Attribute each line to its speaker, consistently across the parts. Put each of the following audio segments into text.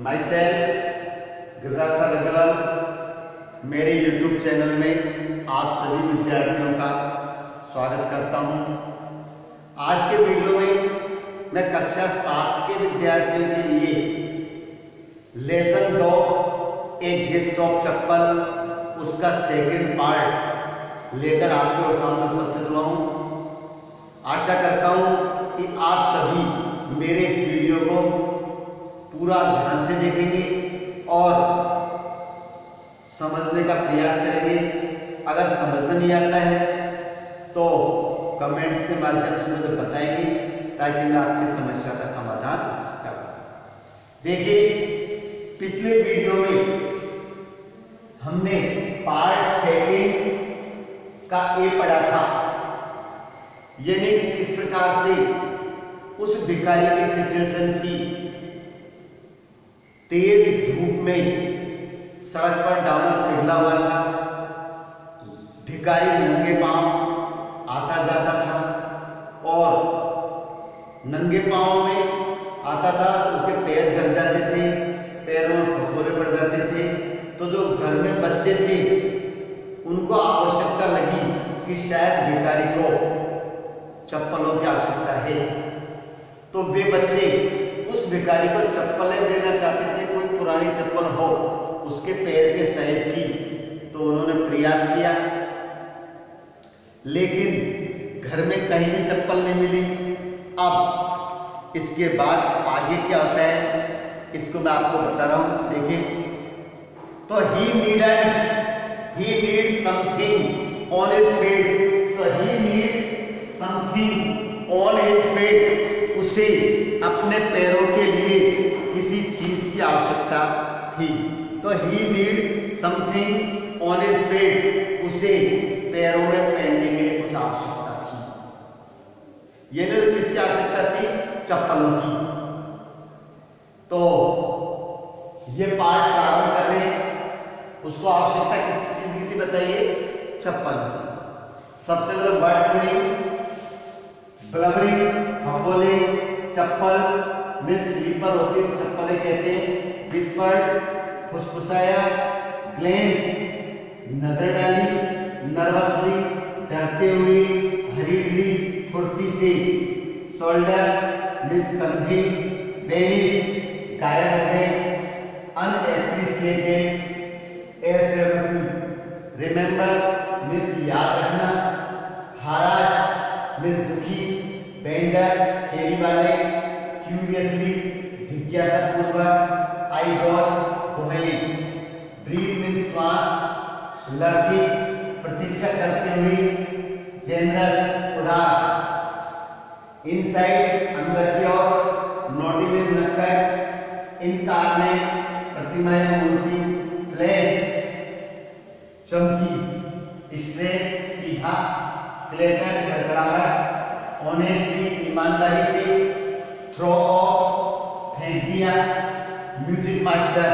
Speaker 1: My self Giriraj Agarwal, मेरे YouTube channel में आप सभी विद्यार्थियों का स्वागत करता हूं। आज के वीडियो में मैं कक्षा 7 के विद्यार्थियों के लिए लेसन 2 एक गिफ्ट ऑफ चप्पल उसका सेकंड पार्ट लेकर आपके सामने उपस्थित हुआ हूं। आशा करता हूं कि आप सभी मेरे इस वीडियो को पूरा ध्यान से देखेंगे और समझने का प्रयास करेंगे। अगर समझ में नहीं आता है तो कमेंट्स के माध्यम से मुझे बताएंगे ताकि मैं आपकी समस्या का समाधान कर सकूं। देखिए, पिछले वीडियो में हमने पार्ट सेकंड का ए पढ़ा था, यानी किस प्रकार से उस भिखारी की सिचुएशन थी। तेज धूप में सड़क पर डामर पिघला हुआ था, भिखारी नंगे पांव आता जाता था और नंगे पांव में आता था, उसके पैर जल जाते थे, पैरों में फफोले पड़ जाते थे। तो जो घर में बच्चे थे उनको आवश्यकता लगी कि शायद भिखारी को चप्पलों की आवश्यकता है, तो वे बच्चे उस भिखारी को चप्पलें देना चाहते थे। कोई पुरानी चप्पल हो उसके पैर के साइज की, तो उन्होंने प्रयास किया, लेकिन घर में कहीं भी चप्पल नहीं मिली। अब इसके बाद आगे क्या होता है इसको मैं आपको बता रहा हूं। देखिए, तो he need something on his feet. तो he need something on his feet, उसे अपने पैरों के लिए किसी चीज की आवश्यकता थी। तो he need something on his feet, उसे पैरों में पहनने के लिए कुछ आवश्यकता थी। ये नहीं किसकी आवश्यकता थी? चप्पलों की। तो ये पार्ट प्रारंभ कर रहे हैं, उसको आवश्यकता किस चीज की थी बताइए? चप्पल। सबसे पहले वर्ड्स मीनिंग्स, ब्लबरिंग फफोले, चप्पल में स्लीपर होती है, चप्पलें कहते हैं। विस्पर्ड फुसफुसाया, ग्लेंस नजर डाली, नर्वसली डरते हुए, हरीडली फुर्ती से, शोल्डर्स मींस कंधे, वेनिस्ड गायब हो गए, अनएप्रिसिएटेड असहमति, रिमेंबर मींस याद रखना, हराश मींस दुखी, बेंडर्स फेरी वाले, क्यूरियसली जिज्ञासा पूर्वक, आई गॉट हो गई, ब्रीथ मींस श्वास, लर्निंग प्रतीक्षा करते हुए, जेनरस उदार, इनसाइड अंदर की ओर, नोटी मींस नटखट, इनकारनेट प्रतिमाय मूर्ति, फ्लैश चमकी, स्ट्रेट सीधा, क्लेटर गड़गड़ाहट, ऑनेस्टली ईमानदारी से, थ्रो ऑफ फेंक दिया, म्यूजिक मास्टर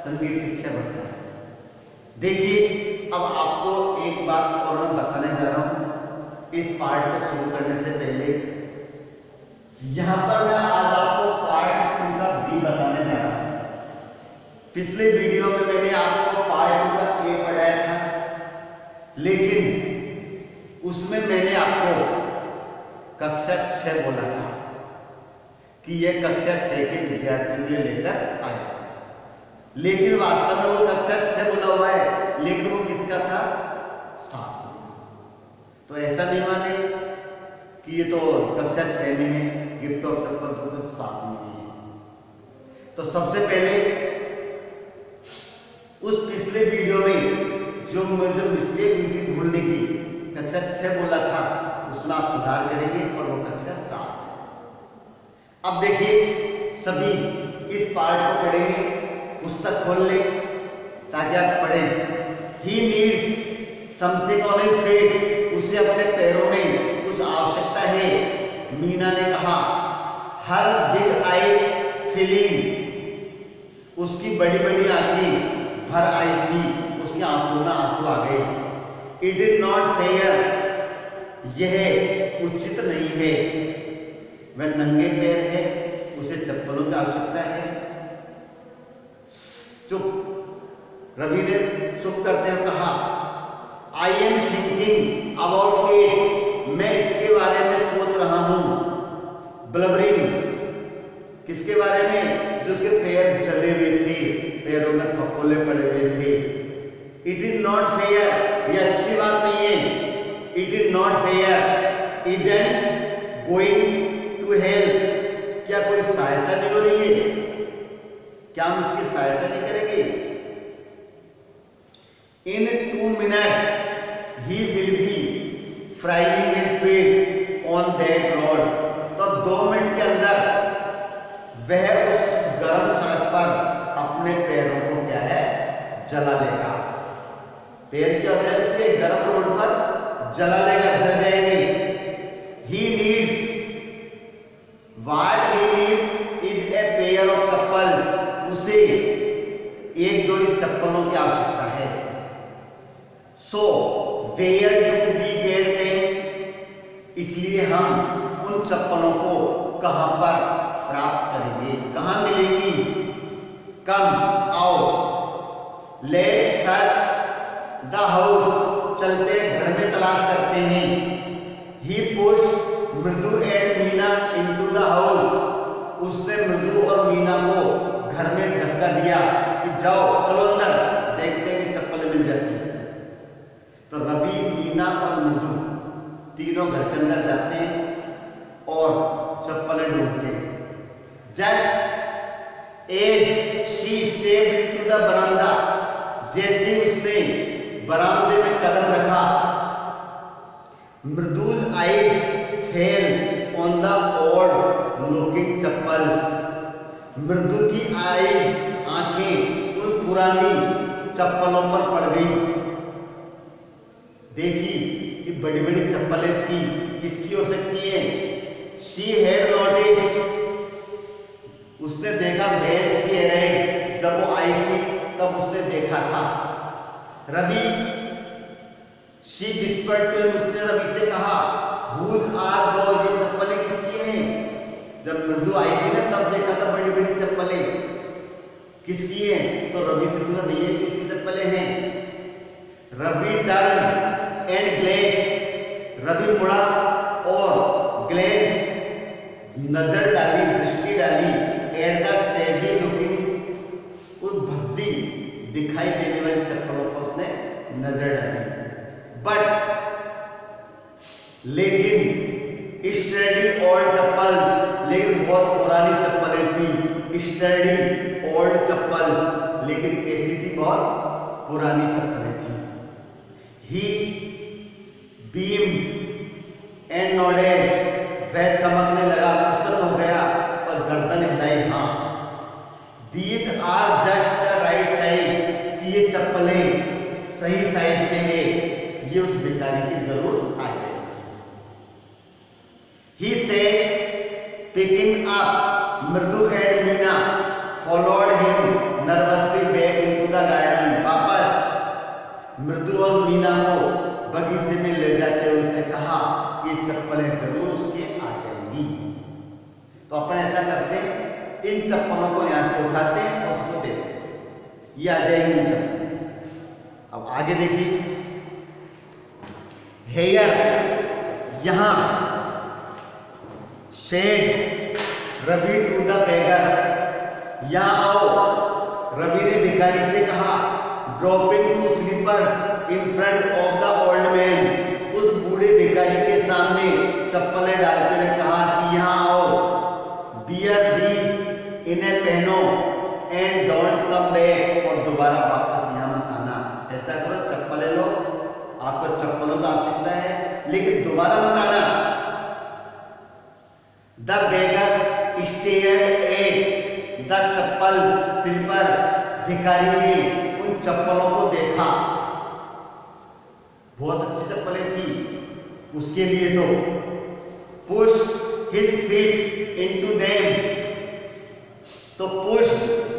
Speaker 1: संगीत शिक्षा बनता है। देखिए, अब आपको एक बात और मैं बताने जा रहा हूं इस पार्ट को शुरू करने से पहले। यहां पर मैं आज आपको पार्ट 2 का बी बताने जा रहा हूं। पिछले वीडियो में मैंने आपको पार्ट 2 का ए पढ़ाया था, लेकिन उसमें मैंने आपको कक्षा 6 बोला था कि यह कक्षा 6 के विद्यार्थियों के लिए लेकर आया, लेकिन वास्तव में वो कक्षा 6 बोला हुआ है, लेकिन वो किसका था? 7। तो ऐसा नहीं माने कि ये तो कक्षा 6 में है, गिफ्ट ऑफ चप्पल तो 7 में है। तो सबसे पहले उस पिछले वीडियो में जो मुझे मिस्टेक हुई थी भूलने की, कक्षा 6 बोला था, उसमें आप सुधार करेंगे और वो कक्षा 7। अब देखिए, सभी इस पार्ट को पढ़ेंगे, पुस्तक खोल ले ताकि आप पढ़ें। He needs something on his feet, उसे अपने पैरों में कुछ आवश्यकता है। मीना ने कहा, हर बिग आई फीलिंग, उसकी बड़ी बड़ी आंखें भर आई थी, उसकी आंखों में आंसू आ गए। इट इज नॉट फेयर, यह उचित नहीं है। वह नंगे पैर है, उसे चप्पलों की आवश्यकता है। चुप। रवि ने चुप करते हुए कहा, I am thinking about it, मैं इसके बारे में सोच रहा हूं। ब्लबरिंग, किसके बारे में? जो उसके पैर जले हुए थे, पैरों में फफोले पड़े हुए थे। इट इज नॉट फेयर, ये अच्छी बात नहीं है। It is not fair, isn't going to help, क्या कोई सहायता नहीं हो रही है? क्या हम इसकी सहायता नहीं करेंगे? इन 2 minutes he will be frying his feet on that road, तो 2 मिनट के अंदर वह उस गर्म सड़क पर अपने पैरों को क्या है, जला लेगा। पैर क्या होता है उसके, गर्म रोड पर जला लेगा, जल जाएंगे। he needs, what he needs is a pair of chappals, उसे एक जोड़ी चप्पलों की आवश्यकता है। So where do we get them, इसलिए हम उन चप्पलों को कहां पर प्राप्त करेंगे, कहां मिलेंगी? कम, आओ, लेट्स सर्च द हाउस, चलते घर में तलाश करते हैं। ही पुश्ड मृदु and Meena into the house, उसने मृदु और मीना को घर में धक्का दिया कि जाओ, चलो अंदर, देखते हैं कि चप्पलें मिल जाती है। तो रवि, मीना और मृदु तीनों घर के अंदर जाते हैं और चप्पलें ढूंढते हैं। Just as she stepped into the बरामदा, जैसे उसने बरामदे में कदम रखा, Mridul eyes fell on the old looking chappals, Mridu की आईज, आंखें उन पुरानी चप्पलों पर पड़ गई। देखी कि बड़ी बड़ी चप्पलें थी, किसकी हो सकती है? शी हैड नोटिस्ड, उसने देखा, वेयर शी अराइव्ड, जब वो आई थी तब उसने देखा था। Ravi, she whispered to him, उसने रवि से कहा, हुज आर दो, ये चप्पलें किसकी हैं? जब मृदु आई थी ना तब देखा था बड़ी बड़ी चप्पलें, किसकी हैं? तो रवि से पूछा, भैया किसकी चप्पलें हैं? रवि टर्न एंड ग्लेंस्ड, रवि मुड़ा और ग्लेंस्ड, नजर डाली, दृष्टि डाली, एट द सेवी लुकिंग, उस भद्दी दिखाई देने वाली चप्पलों पर उसने नजर डाली। बट लेकिन स्टडी ओल्ड चप्पल्स, लेकिन बहुत पुरानी चप्पलें थी। स्टडी ओल्ड चप्पल्स, लेकिन कैसी थी? बहुत पुरानी चप्पलें थी। ही बीम एंड नोडेड, वह चमकने लगा, प्रसन्न हो गया और गर्दन हिलाई, हाँ। These are just the right size, ये चप्पलें सही साइज के हैं, ये उस भिखारी की जरूर आ जाएगी। He said, picking up मृदु and Meena followed him nervously back into the garden, वापस मृदु और मीना को बगीचे में ले जाते हुए उसने कहा, ये चप्पलें जरूर उसके आ जाएंगी। तो अपन ऐसा करते हैं, इन चप्पलों को यहाँ से उठाते हैं और उसको देते हैं, ये आ जाएंगी चप्पल। अब आगे देखिए, हेयर, यहाँ said Ravi to the beggar, यहाँ आओ, रवि ने भिखारी से कहा। Dropping two slippers in front of the old man, उस बूढ़े भिखारी के सामने चप्पलें डालते हुए कहा कि यहाँ आओ। बियर दीज, इन्हें पहनो, एंड डोंट कम बैक, और दोबारा वापस यहाँ मत आना। ऐसा करो, चप्पलें लो, आपको चप्पलों की आवश्यकता है, लेकिन दोबारा मत आना। The beggar stared at the chappal slippers, भिखारी ने उन चप्पलों को देखा, बहुत अच्छी चप्पलें थी उसके लिए। तो push his feet into them, तो push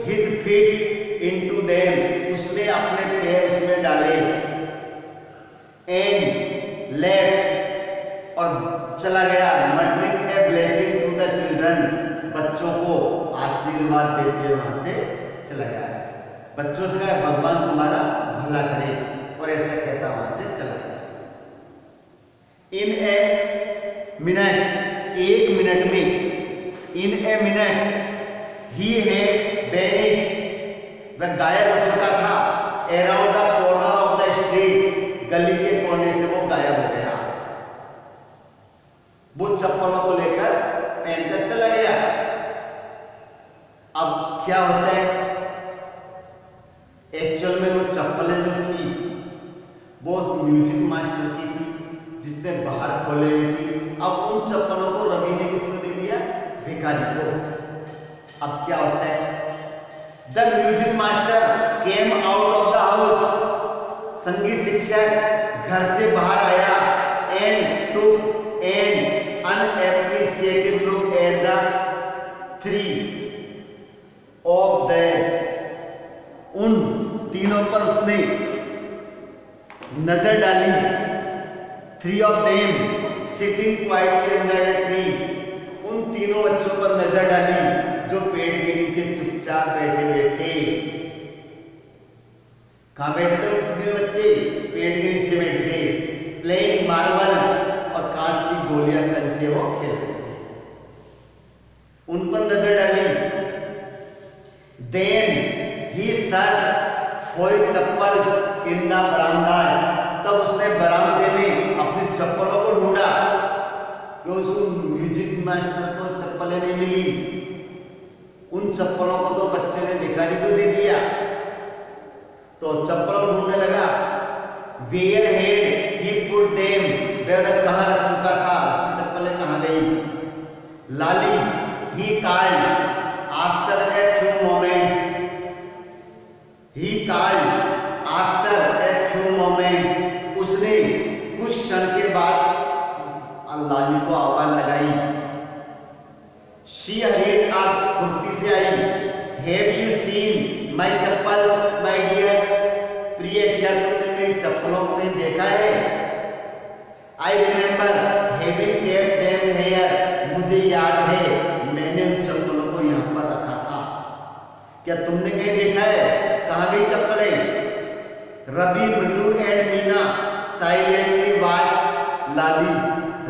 Speaker 1: his feet into them, उसने अपने पैर उसमें डाले। एंड लेफ्ट, और चला गया। Muttering a blessing to the children, बच्चों को आशीर्वाद देते हुए वहां से चला गया। बच्चों से कहा भगवान तुम्हारा भला करे, और ऐसा कहता वहां से चला गया। इन ए मिनट, एक मिनट में, इन ए मिनट ही है वेनिस, वह गायब हो चुका था। Around the corner of the street, गली के कोने से वो गायब हो गया। वो चप्पलों को लेकर पहनकर चला गया। अब क्या होता है, एक्चुअल में वो चप्पलें जो थी वो म्यूजिक मास्टर की थी, जिसने बाहर खोले हुई थी। अब उन चप्पलों को रवि ने किसको दे दिया, भिखारी को। अब क्या होता है, the music master came out of the house, संगीत शिक्षक घर से बाहर आया, and took an unappreciative look at the three of them, उन तीनों पर उसने नजर डाली। Three of them sitting quietly under a tree, उन तीनों बच्चों पर नजर डाली जो पेड़ के नीचे चुपचाप बैठे हुए थे। कहां बैठे थे वो तीनों बच्चे, पेड़ के नीचे बैठे थे, प्लेइंग मार्बल्स, और कांच की गोलियां कंचे वो खेल रहे थे। उन पर नजर डाली। Then he search for chappals in the बरामदा, तब उसने बरामदे में अपनी चप्पलों को ढूंढा, कि उस म्यूजिक मास्टर को चप्पलें नहीं मिली। उन चप्पलों को तो बच्चे ने भिखारी को दे दिया, तो चप्पलों ढूंढने लगा। Where had he put them, वह कहां रख चुका था, उसकी चप्पलें कहां गई। Lali he called after a few moments, he called after a few moments, उसने कुछ क्षण के बाद लाली को आवाज लगाई। शी हरीड अप, फुर्ती से आई। Have you seen my chappals my dear, प्रिय क्या तुमने मेरी चप्पलों को कहीं देखा है। I remember having kept them here, मुझे याद है मैंने उन चप्पलों को यहाँ पर रखा था। क्या तुमने कहीं देखा है, कहाँ गई चप्पलें। रवि, मृदु एंड मीना साइलेंटली वॉच लाली,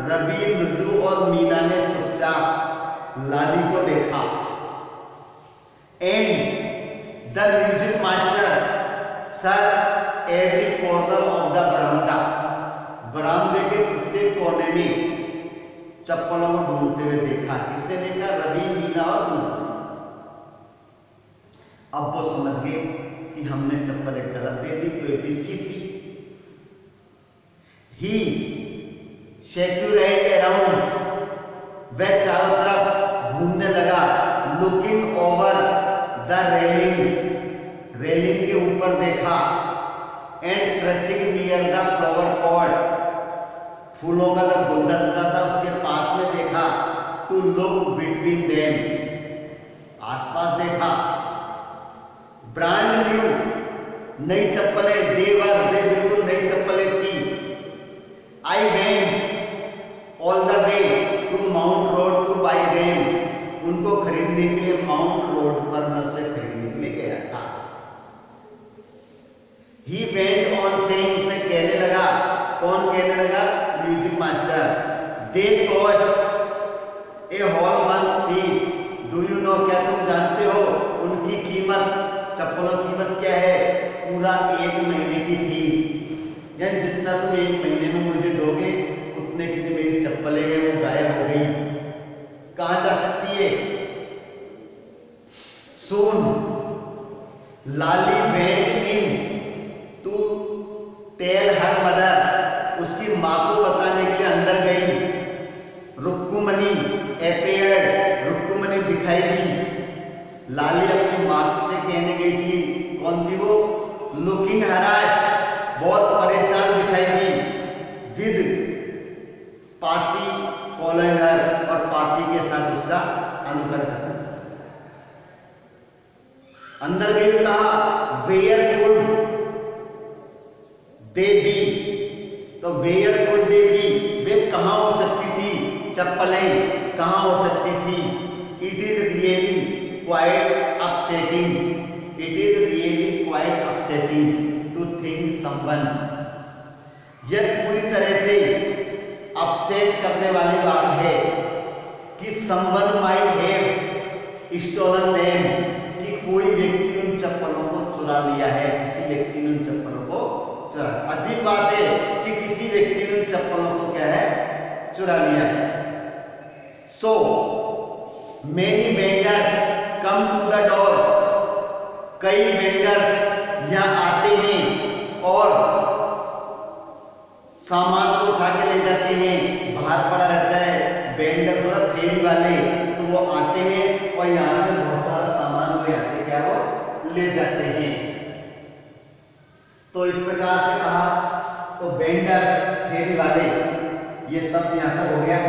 Speaker 1: रवि, मृदु और मीना ने चुपचाप लाली को देखा। And the music master search every corner of the बरामदा, बरामदे के प्रत्येक कोने में चप्पलों को ढूंढते हुए देखा। किसने देखा, रवि, मीना और मीना। अब वो समझ गए कि हमने चप्पल एक गलत दे दी, तो एक इसकी थी। ही सेक्यूराइड अराउंड, वह चारों तरफ घूमने लगा। Looking over the railing, railing के ऊपर देखा। And crutching near the flower pot, फूलों का जो गुलदस्ता था उसके पास में देखा। टू लुक बिटवीन देम, आसपास देखा। ब्रांड न्यू, नई चप्पलें, देवर, वे बिल्कुल नई चप्पलें थी। I went all the way to Mount Road to buy them, उनको खरीदने के लिए माउंट रोड पर मैं उसे खरीदने के लिए गया था। ही वेंट ऑन सेइंग, उसने कहने लगा। कौन कहने लगा, music master. They cost a whole month's fees, do you know, क्या तुम जानते हो उनकी कीमत, चप्पलों की कीमत क्या है, पूरा 1 महीने की फीस। यानी जितना तुम 1 महीने में मुझे दोगे उतने की मेरी चप्पलें हैं वो गायब हो गई। कहां जा सकती है। Soon Lali went in to tell her mother, उसकी माँ को बताने के लिए अंदर गई। रुक्कुमनी अपीयर्ड, रुक्कुमनी दिखाई दी। लाली अपनी माँ से कहने गई थी, कौन थी वो, लुकिंग हराश, बहुत परेशान दिखाई दी। विद पाती फॉलोइंग हर, और पाती के साथ उसका अनुकरण करना। अंदर गई तो कहा वेयर कुड दे बी, तो वेयर कुड दे बी, वे कहां हो सकती थी, चप्पलें कहां हो सकती थी। It is really quite upsetting, it is really quite upsetting to think someone. यह पूरी तरह से अपसेट करने वाली बात है कि someone might have stolen them, कि कोई व्यक्ति उन चप्पलों को चुरा लिया है, किसी व्यक्ति ने उन चप्पलों को चुरा। अजीब बात है कि किसी व्यक्ति ने उन चप्पलों को क्या है, चुरा लिया है। So many vendors come to the door, कई वेंडर्स यहाँ आते हैं और सामान को उठा के ले जाते हैं। बाहर पड़ा रहता है वेंडर, मतलब फेरी वाले, तो वो आते हैं और यहाँ से बहुत सारा सामान वो यहाँ से क्या वो ले जाते हैं। तो इस प्रकार से कहा, तो वेंडर्स, फेरी वाले, ये सब यहाँ तक हो गया।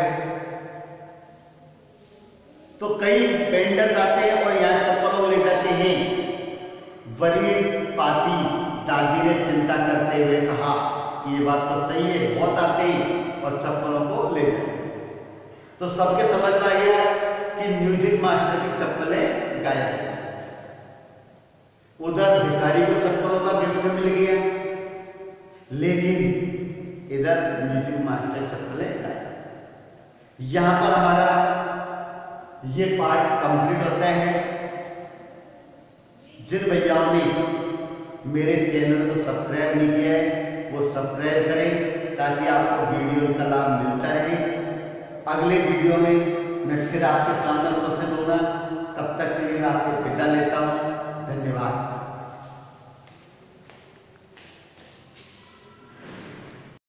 Speaker 1: तो कई वेंडर्स आते हैं और यहाँ चप्पलों ले जाते हैं। वरीड पाती, दादी ने चिंता करते हुए कहा, ये बात तो सही है, बहुत आते हैं और चप्पलों को ले जाते हैं। तो सबके समझ में आ गया कि म्यूजिक मास्टर की चप्पलें गायब हैं। उधर भिखारी को चप्पलों का गिफ्ट मिल गया, लेकिन इधर म्यूजिक मास्टर चप्पलें गायब। यहां पर हमारा ये पार्ट कंप्लीट होता है। जिन भैयाओं ने मेरे चैनल को सब्सक्राइब नहीं किया है वो सब्सक्राइब करें ताकि आपको वीडियो का लाभ मिलता रहे। अगले वीडियो में मैं फिर आपके सामने उपस्थित होगा। तब तक के लिए मैं आपसे विदा लेता हूँ। धन्यवाद।